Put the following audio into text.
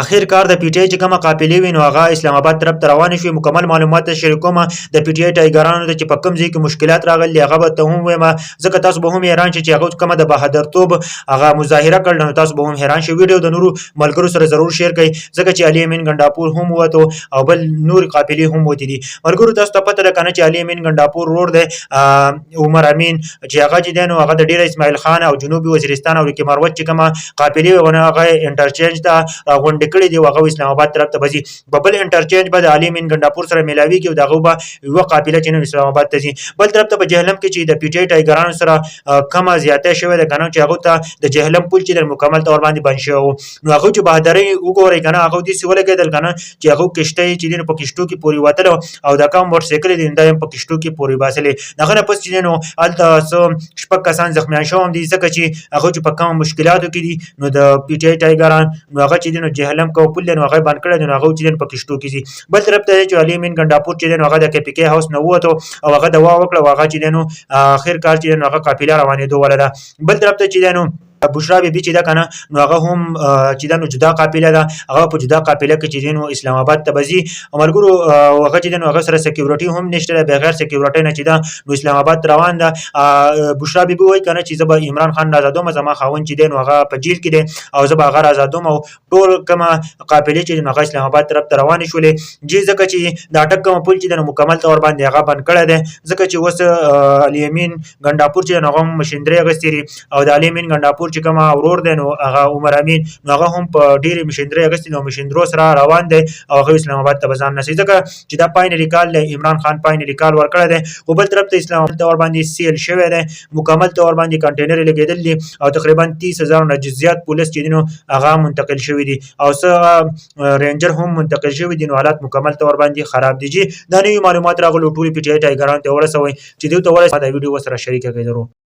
اخر کار د پی ټی آی چې کومه قافلې وي نو هغه اسلام آباد طرف ته روانې شوې. مکمل معلومات شریکوم د پی ټی آی ټایګرانو ته چې په کوم ځای کې مشکلات راغلي هغه به ته هم وایم، ځکه تاسو به هم حیران شئ چې هغه کومه د بهادرتوب هغه مظاهره کړل، نو تاسو به هم حیران شئ. ویډیو د نورو ملګرو سره ضرور شیر کړئ، ځکه چې علي امین ګنډاپور هم وته او بل نور قافلې هم وته دي. ملګرو تاسو ته پته ده کنه چې علي امین ګنډاپور ورور دی عمر امین چې هغه چې دی نو هغه د ډیر اسماعیل خان او جنوبي وزیرستان او رکی مروت چې کومه قافلې ونه هغه انټرچینج ته غونډې کړې دي، هغه اسلام آباد طرف ته بځي. په بل انټرچینج به د علي امین ګنډاپور سره ملاویږي او دغه به یوه قافله چې نن اسلام آباد ته ځي. بل طرف ته په جهلم کې چې د پی ټی آی ټایګرانو سره کمه زیاته شوې ده کنه چې هغه ته د جهلم پل چې د مکمل تور باندې بند شوی، نو هغه چې بهادرۍ وګورئ کنه هغه دې سی ولګېدل کنه چې هغه کشته چې دین په کشتو کې پوری وتلو او دا کوم موټر سایکل دین د په کشتو کې پوری باسلې. دغه نه پس چې نو الته شپږ کسان زخمیان شوم دي، ځکه چې هغه چې په کوم مشکلاتو کې دي نو د پی ټی آی ټایګران نو هغه چې دین جهلم کو پل نو هغه باندې کړی دی، نو هغه چې په کشتو کې دي. بل طرف ته چې علي امین ګنډاپور چې دی نو هغه د کې پی کې هاوس نه ووته او هغه دوا وکړه، هغه چې دی نو اخر کار چې دی نو هغه قافله روانېدو ولده. بل طرف ته چې دی نو بشرا بیبي چې دا کنه نو هغه هم چې دا نو جدا قافله ده، هغه په جدا قافله کې چې نو اسلام آباد ته بځي. عمرګرو هغه چې نو هغه سره سکیورټي هم نشته، بغیر سکیورټي نه چې دا نو اسلام آباد روان ده. بشرا بیبي وایي کنه چې زه به عمران خان آزادوم، زما خاوند چې دی نو هغه په جیل کې دی او زه به هغه آزادوم او ټول کومه قافلې چې نو هغه اسلام آباد طرف ته روانې شولې. جی ځکه چې دا ټک کوم پل چې نو مکمل تور باندې هغه بند کړی دی، ځکه چې اوس علي امین ګنډاپور چې نو هغه مشندري اغستې او د علي امین ګنډاپور چې کومه ورور دی نو هغه عمر امین نو هغه هم په ډېرې مشندرۍ اغستې نو مشندرو سره روان دی او هغه اسلام آباد ته به ځان رسوي، ځکه چې دا فاینلي کال دی عمران خان فاینلي کال ورکړی دی. خو بل طرف ته اسلام آباد ته ورباندې سیل شوی دی، مکمل ته ورباندې کنټینر یې لګېدل دي او تقریبا 30,000 نه زیات پولیس چې دي نو هغه منتقل شوي دي او څه رینجر هم منتقل شوي دي، نو حالات مکمل ته ورباندې خراب دي. جی دا نوي معلومات راغلو ټولې پی ټی آی ټایګرانو ته ورسوئ چې دوی ته ورسوي دا ویډیو ورسره شریکه کړئ ضرور.